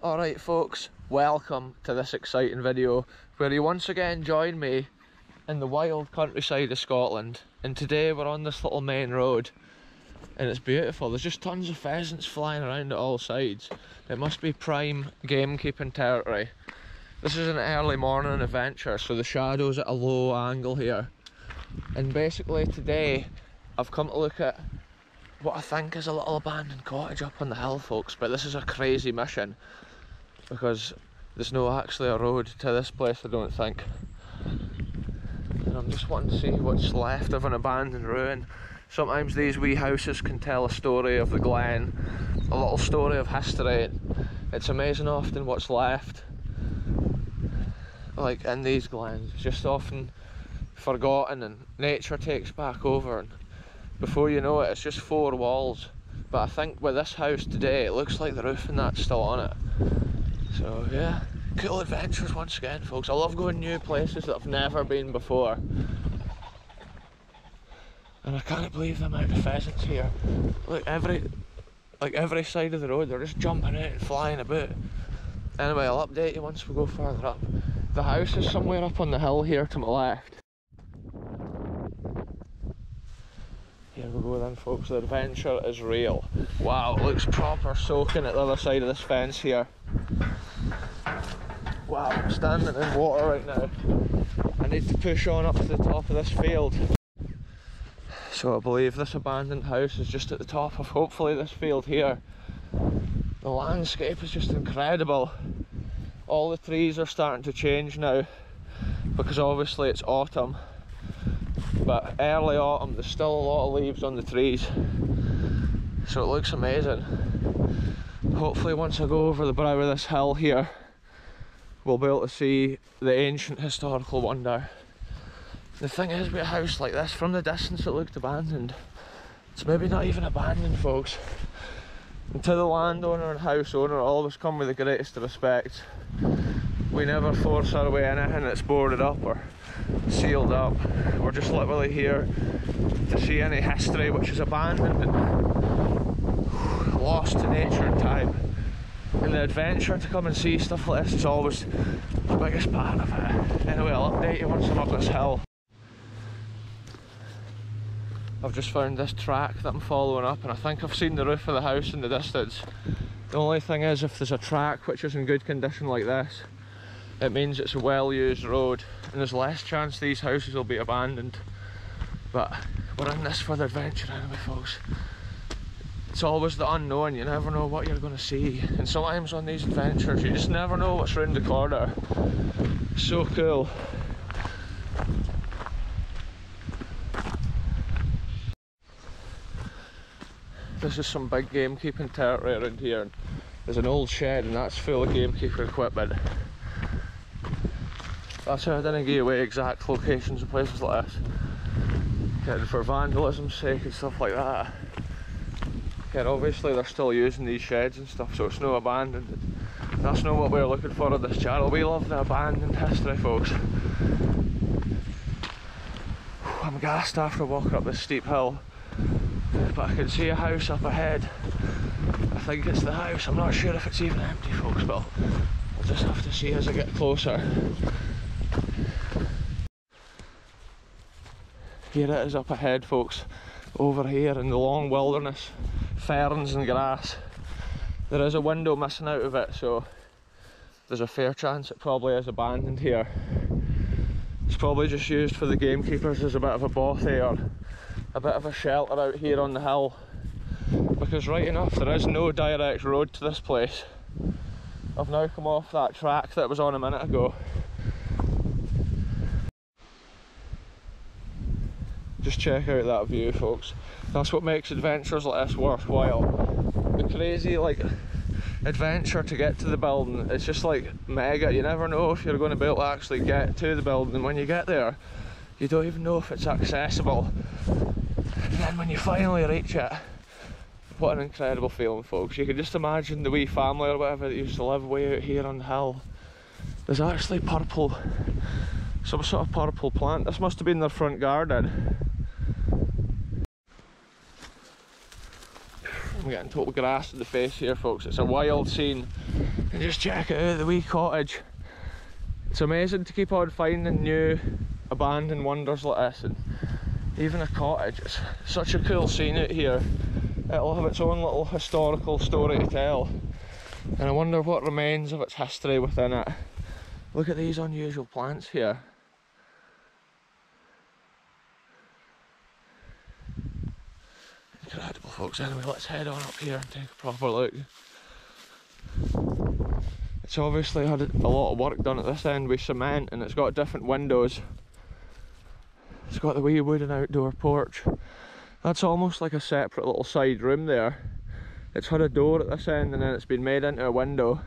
Alright folks, welcome to this exciting video where you once again join me in the wild countryside of Scotland, and today we're on this little main road and it's beautiful. There's just tons of pheasants flying around at all sides. It must be prime gamekeeping territory. This is an early morning adventure, so the shadow's at a low angle here, and basically today I've come to look at what I think is a little abandoned cottage up on the hill, folks, but this is a crazy mission because there's no actually a road to this place, I don't think, and I'm just wanting to see what's left of an abandoned ruin. Sometimes these wee houses can tell a story of the glen, a little story of history. It's amazing often what's left, like in these glens. It's just often forgotten and nature takes back over, and before you know it, it's just four walls. But I think with this house today, it looks like the roof and that's still on it. So yeah, cool adventures once again, folks. I love going new places that I've never been before. And I can't believe the amount of pheasants here. Look, every side of the road, they're just jumping out and flying about. Anyway, I'll update you once we go further up. The house is somewhere up on the hill here to my left. Here we go then, folks, the adventure is real. Wow, it looks proper soaking at the other side of this fence here. Wow, I'm standing in water right now. I need to push on up to the top of this field. So I believe this abandoned house is just at the top of hopefully this field here. The landscape is just incredible. All the trees are starting to change now because obviously it's autumn. But early autumn, there's still a lot of leaves on the trees, so it looks amazing. Hopefully once I go over the brow of this hill here, we'll be able to see the ancient historical wonder. The thing is, with a house like this, from the distance it looked abandoned. It's maybe not even abandoned, folks. And to the landowner and house owner, I always come with the greatest respect. We never force our way in anything that's boarded up or sealed up. We're just literally here to see any history which is abandoned and lost to nature and time. And the adventure to come and see stuff like this is always the biggest part of it. Anyway, I'll update you once I'm up this hill. I've just found this track that I'm following up, and I think I've seen the roof of the house in the distance. The only thing is, if there's a track which is in good condition like this, it means it's a well-used road and there's less chance these houses will be abandoned. But we're in this for the adventure anyway, folks. It's always the unknown, you never know what you're going to see, and sometimes on these adventures you just never know what's round the corner. So cool. This is some big gamekeeping territory around here, and there's an old shed and that's full of gamekeeper equipment. That's how I didn't give away exact locations of places like this. And for vandalism's sake and stuff like that. And obviously they're still using these sheds and stuff, so it's no abandoned. That's not what we're looking for on this channel. We love the abandoned history, folks. I'm gassed after walking up this steep hill, but I can see a house up ahead. I think it's the house. I'm not sure if it's even empty, folks, but I'll just have to see as I get closer. Here it is up ahead, folks, over here in the long wilderness, ferns and grass. There is a window missing out of it, so there's a fair chance it probably is abandoned here. It's probably just used for the gamekeepers as a bit of a bothy or a bit of a shelter out here on the hill, because right enough there is no direct road to this place. I've now come off that track that was on a minute ago. Just check out that view, folks. That's what makes adventures like this worthwhile. The crazy adventure to get to the building, it's just like mega. You never know if you're going to be able to actually get to the building, and when you get there you don't even know if it's accessible. And then when you finally reach it, what an incredible feeling, folks. You can just imagine the wee family or whatever that used to live way out here on the hill. There's actually purple, some sort of purple plant. This must have been their front garden. I'm getting total grass to the face here, folks. It's a wild scene. And just check it out, the wee cottage. It's amazing to keep on finding new abandoned wonders like this, and even a cottage. It's such a cool scene out here. It'll have its own little historical story to tell, and I wonder what remains of its history within it. Look at these unusual plants here. Incredible, folks. Anyway, let's head on up here and take a proper look. It's obviously had a lot of work done at this end with cement, and it's got different windows. It's got the wee wooden outdoor porch. That's almost like a separate little side room there. It's had a door at this end and then it's been made into a window.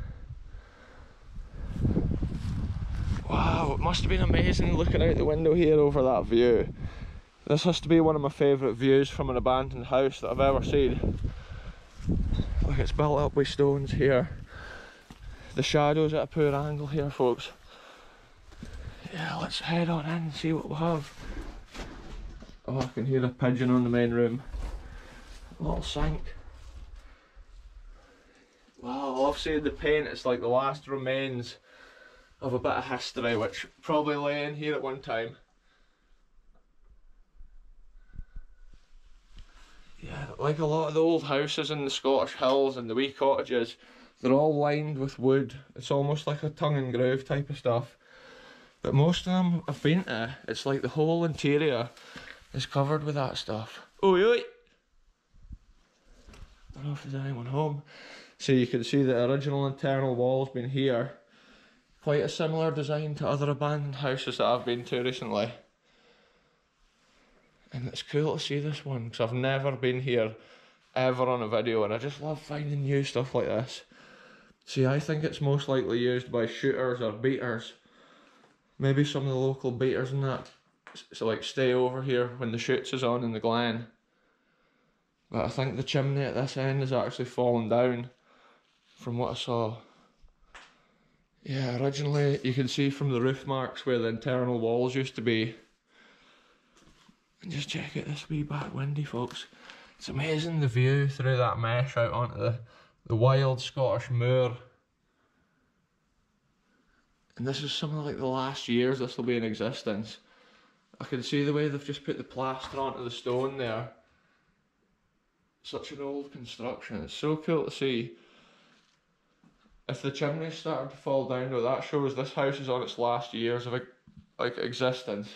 Wow, it must have been amazing looking out the window here over that view. This has to be one of my favourite views from an abandoned house that I've ever seen. Look, it's built up with stones here. The shadow's at a poor angle here, folks. Yeah, let's head on in and see what we have. Oh, I can hear a pigeon on the main room. A little sink. Wow, I love seeing the paint. It's like the last remains of a bit of history which probably lay in here at one time. Yeah, like a lot of the old houses in the Scottish hills and the wee cottages, they're all lined with wood. It's almost like a tongue and groove type of stuff. But most of them I've been to, it's like the whole interior is covered with that stuff. Oi oi! I don't know if there's anyone home. So you can see the original internal wall's been here. Quite a similar design to other abandoned houses that I've been to recently. And it's cool to see this one, because I've never been here ever on a video, and I just love finding new stuff like this. See, I think it's most likely used by shooters or beaters. Maybe some of the local beaters and that, so like stay over here when the shoots is on in the glen. But I think the chimney at this end is actually fallen down from what I saw. Yeah, originally you can see from the roof marks where the internal walls used to be. And just check out this wee back windy, folks. It's amazing the view through that mesh out onto the wild Scottish moor. And this is some of like the last years this will be in existence. I can see the way they've just put the plaster onto the stone there. Such an old construction. It's so cool to see. If the chimney's starting to fall down though, that shows this house is on its last years of like existence.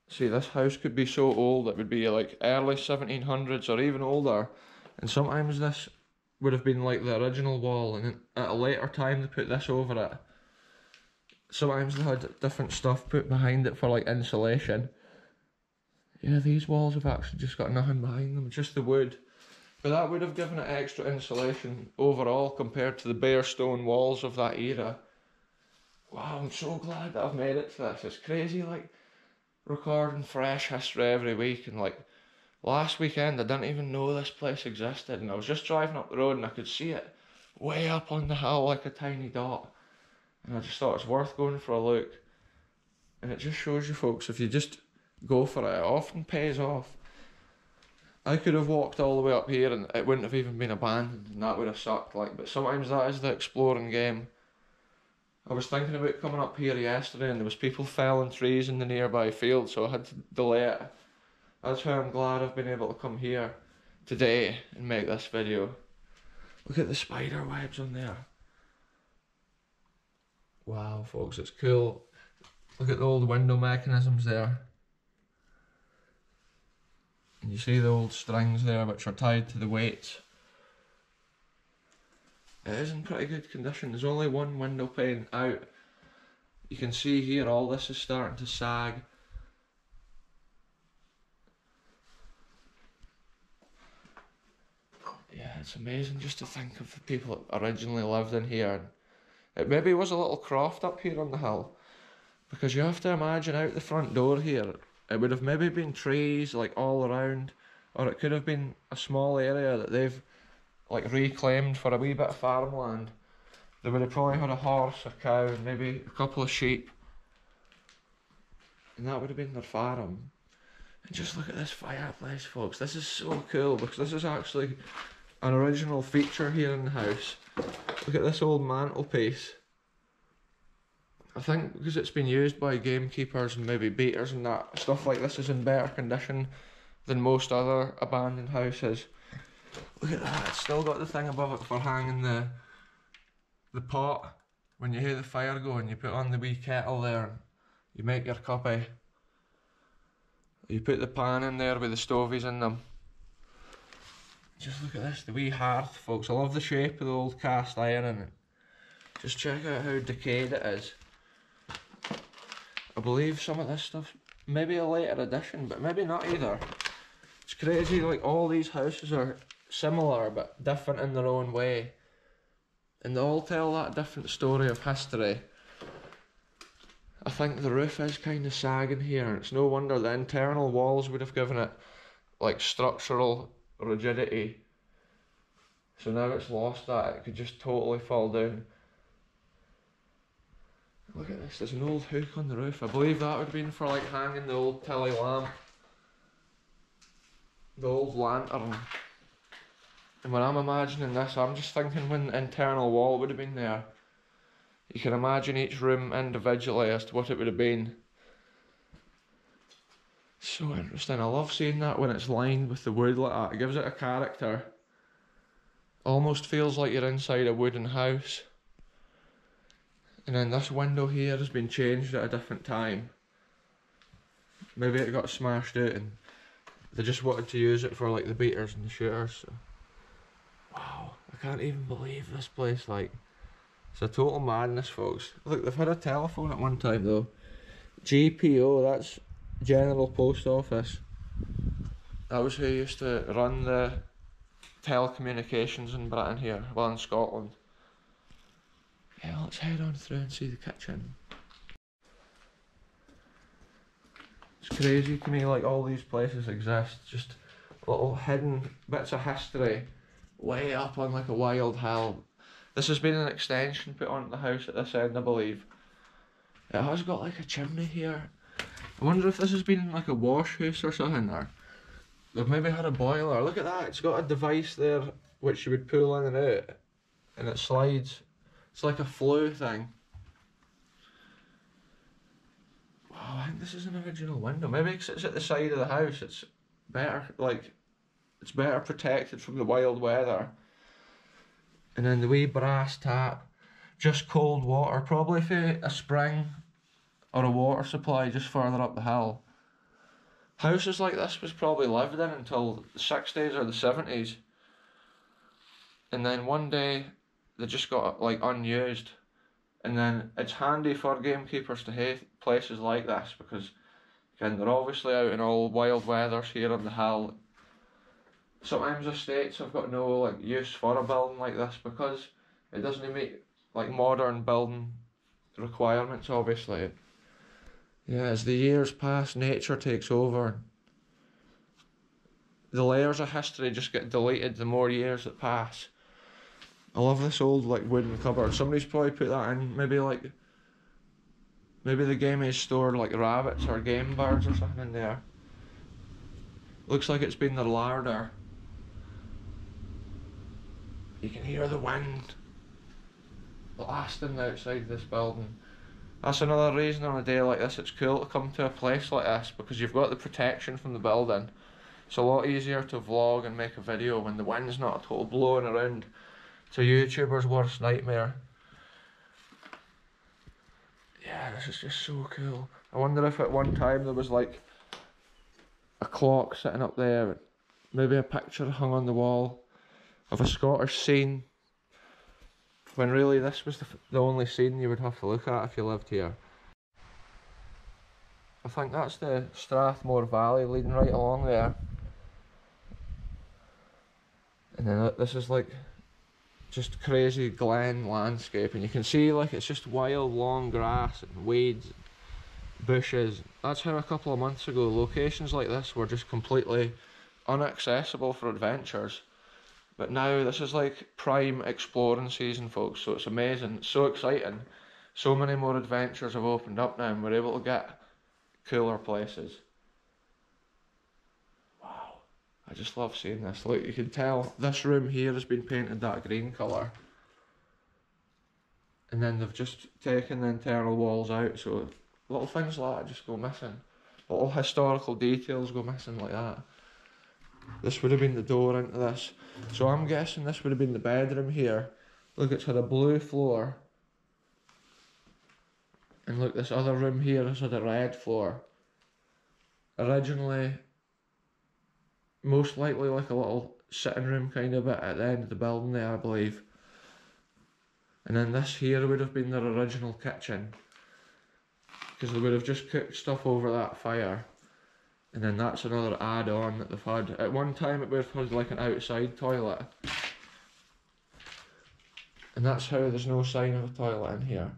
See, this house could be so old it would be like early 1700s or even older, and sometimes this would have been like the original wall, and at a later time they put this over it. Sometimes they had different stuff put behind it for like insulation. Yeah, these walls have actually just got nothing behind them, just the wood. But that would have given it extra insulation overall compared to the bare stone walls of that era. Wow, I'm so glad that I've made it to this. It's crazy, like, recording fresh history every week, and like last weekend I didn't even know this place existed, and I was just driving up the road and I could see it way up on the hill like a tiny dot, and I just thought it's worth going for a look. And it just shows you, folks, if you just go for it, it often pays off. I could have walked all the way up here and it wouldn't have even been abandoned, and that would have sucked, like, but sometimes that is the exploring game. I was thinking about coming up here yesterday and there was people felling trees in the nearby field, so I had to delay it. That's why I'm glad I've been able to come here today and make this video. Look at the spider webs on there. Wow, folks, it's cool. Look at the old window mechanisms there. And you see the old strings there which are tied to the weights. It is in pretty good condition. There's only one window pane out. You can see here all this is starting to sag. Yeah, it's amazing just to think of the people that originally lived in here. It maybe was a little croft up here on the hill, because you have to imagine out the front door here, it would have maybe been trees like all around, or it could have been a small area that they've like reclaimed for a wee bit of farmland. They would have probably had a horse, a cow, and maybe a couple of sheep, and that would have been their farm. And just look at this fireplace, folks. This is so cool because this is actually an original feature here in the house. Look at this old mantelpiece. I think because it's been used by gamekeepers and maybe beaters and that, stuff like this is in better condition than most other abandoned houses. Look at that, it's still got the thing above it for hanging the pot. When you hear the fire going, you put on the wee kettle there, you make your cuppie. You put the pan in there with the stovies in them. Just look at this, the wee hearth, folks. I love the shape of the old cast iron in it. Just check out how decayed it is. I believe some of this stuff, maybe a later addition, but maybe not either. It's crazy, like all these houses are similar but different in their own way. And they all tell that different story of history. I think the roof is kind of sagging here, and it's no wonder the internal walls would have given it like structural rigidity. So now it's lost that, it could just totally fall down. Look at this, there's an old hook on the roof. I believe that would have been for like hanging the old tilly lamp. The old lantern. And when I'm imagining this, I'm just thinking when the internal wall would have been there. You can imagine each room individually as to what it would have been. So interesting. I love seeing that when it's lined with the wood like that. It gives it a character. Almost feels like you're inside a wooden house. And then this window here has been changed at a different time. Maybe it got smashed out and they just wanted to use it for like the beaters and the shooters. So. Wow, I can't even believe this place, like. It's a total madness, folks. Look, they've had a telephone at one time though. GPO, that's General Post Office. That was who used to run the telecommunications in Britain here, well in Scotland. Yeah, let's head on through and see the kitchen. It's crazy to me, like all these places exist, just little hidden bits of history way up on like a wild hill. This has been an extension put onto the house at this end, I believe. It has got like a chimney here. I wonder if this has been like a wash house or something, or they've maybe had a boiler. Look at that, it's got a device there which you would pull in and out, and it slides. It's like a flue thing. Wow, I think this is an original window. Maybe because it's at the side of the house, it's better, like, it's better protected from the wild weather. And then the wee brass tap, just cold water, probably for a spring or a water supply just further up the hill. Houses like this was probably lived in until the 60s or the 70s. And then one day they just got like unused. And then it's handy for gamekeepers to have places like this because again, they're obviously out in all wild weathers here on the hill. Sometimes estates have got no like use for a building like this because it doesn't meet like modern building requirements, obviously. Yeah, as the years pass, nature takes over. The layers of history just get deleted the more years that pass. I love this old like wooden cupboard. Somebody's probably put that in, maybe the gamies stored like rabbits or game birds or something in there. Looks like it's been their larder. You can hear the wind blasting outside this building. That's another reason on a day like this it's cool to come to a place like this because you've got the protection from the building. It's a lot easier to vlog and make a video when the wind's not at all blowing around. It's a YouTuber's worst nightmare. Yeah, this is just so cool. I wonder if at one time there was like a clock sitting up there, maybe a picture hung on the wall of a Scottish scene, when really this was the only scene you would have to look at if you lived here. I think that's the Strathmore Valley leading right along there. And then this is like just crazy glen landscape, and you can see like it's just wild long grass and weeds, bushes. That's how a couple of months ago locations like this were just completely inaccessible for adventures. But now this is like prime exploring season, folks, so it's amazing, it's so exciting. So many more adventures have opened up now and we're able to get cooler places. I just love seeing this. Look, you can tell this room here has been painted that green colour. And then they've just taken the internal walls out, so little things like that just go missing. Little historical details go missing like that. This would have been the door into this. So I'm guessing this would have been the bedroom here. Look, it's had a blue floor. And look, this other room here has had a red floor. Originally, most likely like a little sitting room kind of bit at the end of the building there, I believe. And then this here would have been their original kitchen, because they would have just cooked stuff over that fire. And then that's another add-on that they've had. At one time it would have had like an outside toilet. And that's how there's no sign of a toilet in here.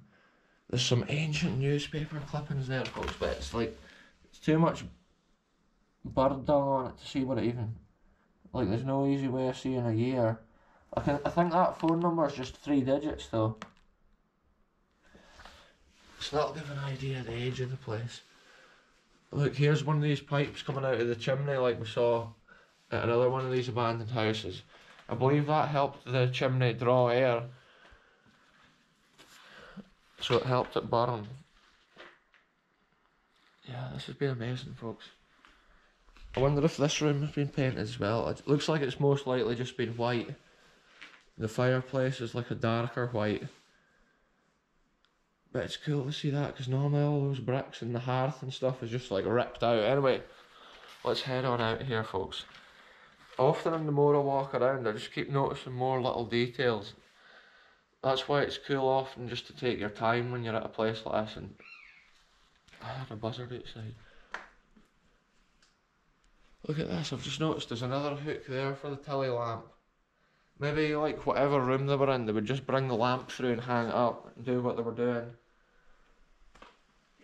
There's some ancient newspaper clippings there, folks, but it's like, it's too much bird dung on it to see what it even, like there's no easy way of seeing a year. I think that phone number is just 3 digits though. So that'll give an idea of the age of the place. Look, here's one of these pipes coming out of the chimney like we saw at another one of these abandoned houses. I believe that helped the chimney draw air, so it helped it burn. Yeah, this has been amazing, folks. I wonder if this room has been painted as well. It looks like it's most likely just been white. The fireplace is like a darker white. But it's cool to see that, because normally all those bricks and the hearth and stuff is just like ripped out. Anyway, let's head on out here, folks. Often in the more I walk around, I just keep noticing more little details. That's why it's cool often just to take your time when you're at a place like this. And I had a buzzard outside. Look at this, I've just noticed there's another hook there for the tilly lamp. Maybe like whatever room they were in, they would just bring the lamp through and hang it up and do what they were doing.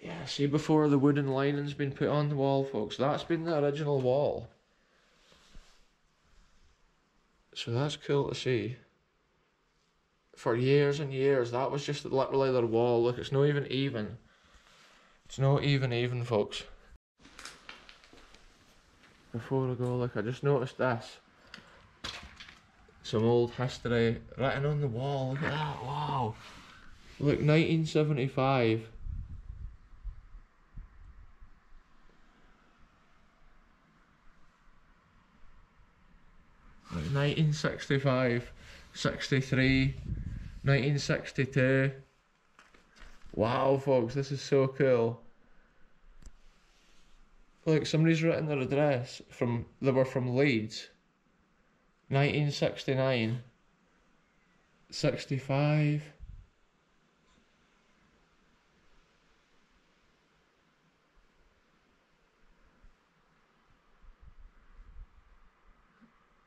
Yeah, see, before the wooden lining's been put on the wall, folks, that's been the original wall. So that's cool to see. For years and years, that was just literally their wall. Look, it's not even even. It's not even, folks. Before I go, look, I just noticed this. Some old history written on the wall. Look at that, wow. Look, 1975. Like 1965, 63, 1962. Wow, folks, this is so cool. Look, somebody's written their address they were from Leeds. 1969, 65.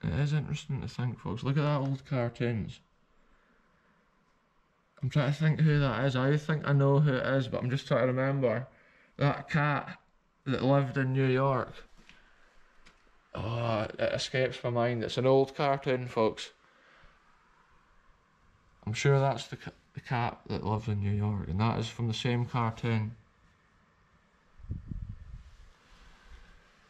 It is interesting to think, folks. Look at that old cartoons. I'm trying to think who that is. I think I know who it is, but I'm just trying to remember. That cat that lived in New York. Oh, it escapes my mind. It's an old cartoon, folks. I'm sure that's the cat that lived in New York, and that is from the same cartoon.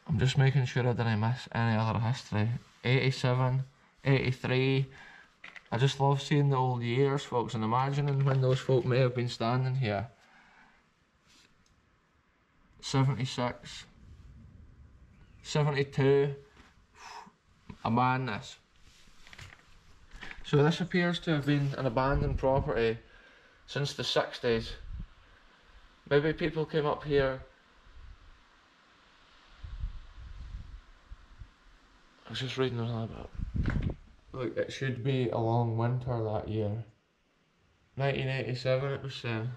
I'm just making sure I didn't miss any other history. 87, 83. I just love seeing the old years, folks, and imagining when those folk may have been standing here. 76. 72. A madness. So this appears to have been an abandoned property since the 60s. Maybe people came up here. I was just reading a little bit. Look, it should be a long winter that year. 1987 it was saying.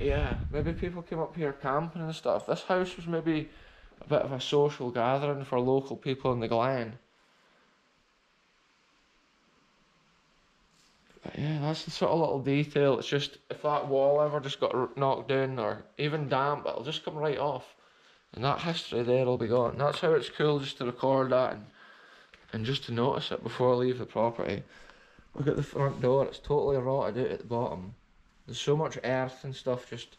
Yeah, maybe people came up here camping and stuff. This house was maybe a bit of a social gathering for local people in the Glen. But yeah, that's the sort of little detail. It's just, if that wall ever just got knocked down or even damp, it'll just come right off. And that history there will be gone. That's how it's cool just to record that and just to notice it before I leave the property. Look at the front door, it's totally rotted out at the bottom. There's so much earth and stuff just,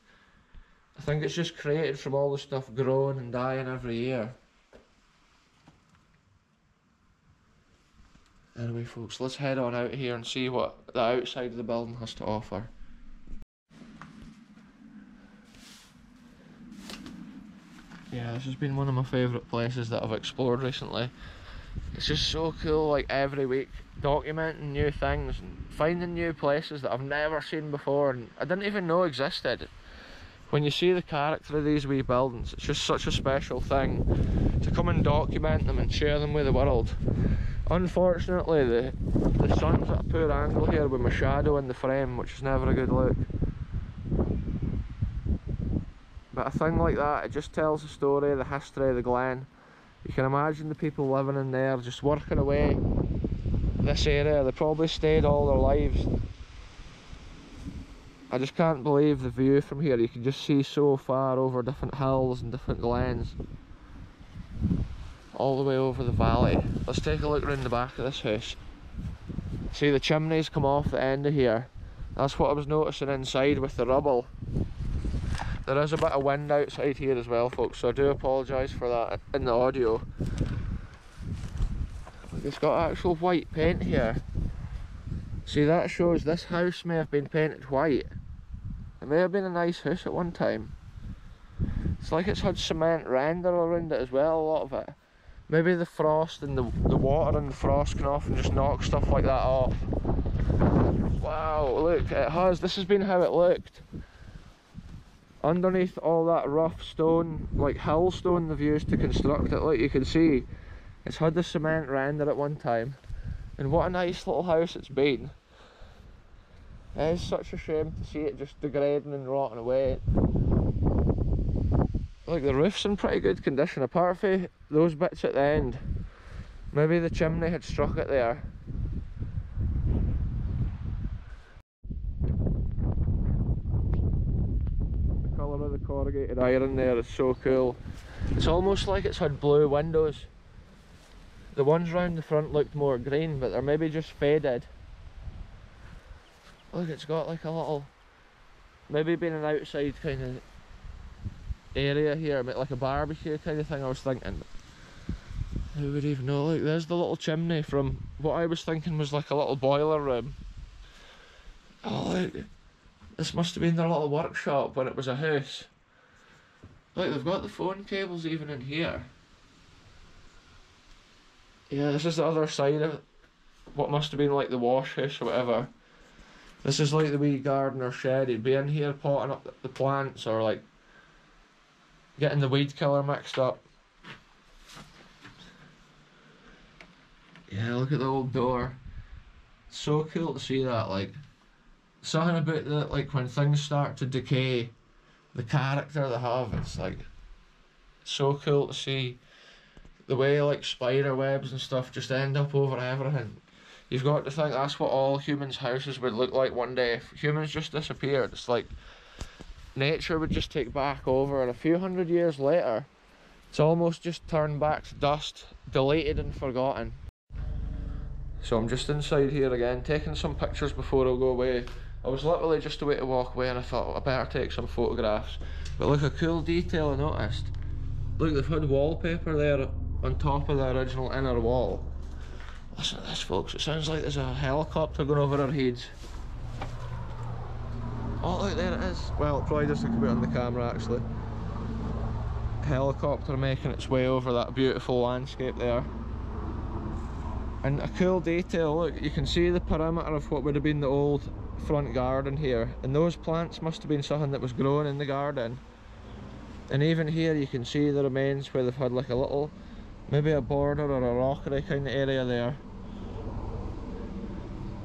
I think it's just created from all the stuff growing and dying every year. Anyway folks, let's head on out here and see what the outside of the building has to offer. Yeah, this has been one of my favourite places that I've explored recently. It's just so cool, like every week, documenting new things and finding new places that I've never seen before and I didn't even know existed. When you see the character of these wee buildings, it's just such a special thing to come and document them and share them with the world. Unfortunately, the sun's at a poor angle here with my shadow in the frame, which is never a good look. But a thing like that, it just tells the story, the history of the glen. You can imagine the people living in there, just working away this area. They probably stayed all their lives. I just can't believe the view from here. You can just see so far over different hills and different glens. All the way over the valley. Let's take a look around the back of this house. See, the chimneys come off the end of here. That's what I was noticing inside with the rubble. There is a bit of wind outside here as well folks, so I do apologise for that in the audio. It's got actual white paint here. See, that shows this house may have been painted white. It may have been a nice house at one time. It's like it's had cement render around it as well, a lot of it. Maybe the frost and the water and the frost can often just knock stuff like that off. Wow, look, it has. This has been how it looked. Underneath all that rough stone, like hill stone they've used to construct it, like you can see, it's had the cement render at one time. And what a nice little house it's been. It is such a shame to see it just degrading and rotting away. Like, the roof's in pretty good condition, apart from those bits at the end. Maybe the chimney had struck it there. The colour of the corrugated iron there is so cool. It's almost like it's had blue windows. The ones round the front looked more green, but they're maybe just faded. Look, it's got like a little, maybe been an outside kind of area here, like a barbecue kind of thing I was thinking. Who would even know? Look, there's the little chimney from what I was thinking was like a little boiler room. Oh look, this must have been their little workshop when it was a house. Look, they've got the phone cables even in here. Yeah, this is the other side of what must have been like the wash house or whatever. This is like the wee garden or shed. He'd be in here potting up the plants or like getting the weed killer mixed up. Yeah, look at the old door. It's so cool to see that, like, something about the, like, when things start to decay, the character they have, it's like, so cool to see the way like spider webs and stuff just end up over everything. You've got to think that's what all humans' houses would look like one day if humans just disappeared. It's like nature would just take back over, and a few hundred years later it's almost just turned back to dust, deleted and forgotten. So I'm just inside here again, taking some pictures before I'll go away. I was literally just away to walk away and I thought I better take some photographs. But look, a cool detail I noticed. Look, they've had wallpaper there on top of the original inner wall. Listen to this folks, it sounds like there's a helicopter going over our heads. Oh look, there it is. Well, it probably doesn't come out on the camera actually. Helicopter making its way over that beautiful landscape there. And a cool detail, look, you can see the perimeter of what would have been the old front garden here. And those plants must have been something that was grown in the garden. And even here you can see the remains where they've had like a little, maybe a border or a rockery kind of area there.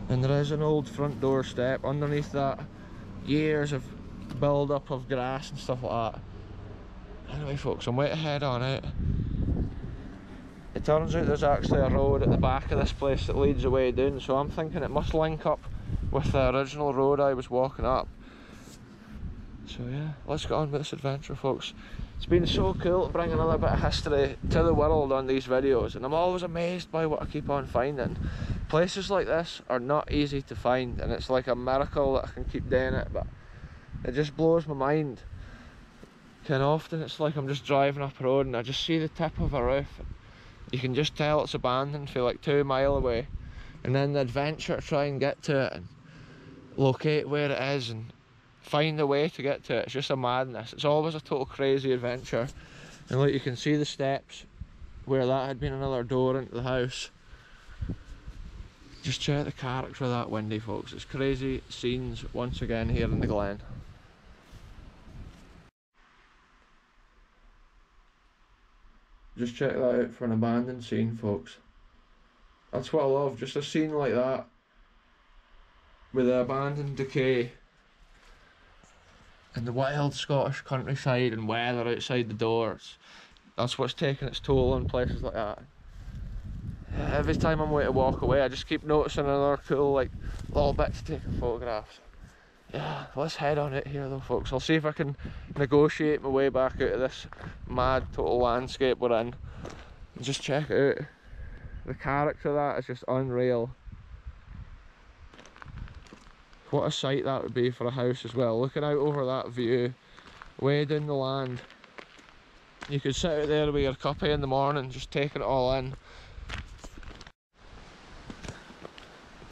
And there is an old front door step underneath that. Years of build up of grass and stuff like that. Anyway folks, I'm way to head on out. It turns out there's actually a road at the back of this place that leads away down, so I'm thinking it must link up with the original road I was walking up. So yeah, let's get on with this adventure folks. It's been so cool to bring another bit of history to the world on these videos, and I'm always amazed by what I keep on finding. Places like this are not easy to find, and it's like a miracle that I can keep doing it, but it just blows my mind. And often it's like I'm just driving up a road and I just see the tip of a roof. You can just tell it's abandoned for like 2 miles away. and then the adventure to try and get to it and locate where it is and find a way to get to it. It's just a madness. It's always a total crazy adventure. And like, you can see the steps where that had been another door into the house. Just check the character of that windy, folks. It's crazy scenes once again here in the glen. Just check that out for an abandoned scene, folks. That's what I love, just a scene like that with the abandoned decay and the wild Scottish countryside and weather outside the doors. That's what's taking its toll on places like that. Every time I'm waiting to walk away, I just keep noticing another cool like little bit to take photographs. Yeah, let's head on it here though, folks. I'll see if I can negotiate my way back out of this mad total landscape we're in. And just check it out. The character of that is just unreal. What a sight that would be for a house as well. Looking out over that view, way down the land. You could sit out there with your cuppy in the morning, just taking it all in.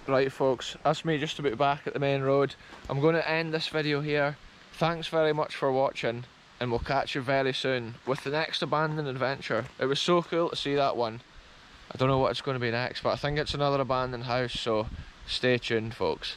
Right folks, that's me just about back at the main road. I'm going to end this video here. Thanks very much for watching, and we'll catch you very soon with the next abandoned adventure. It was so cool to see that one. I don't know what it's going to be next, but I think it's another abandoned house, so stay tuned folks.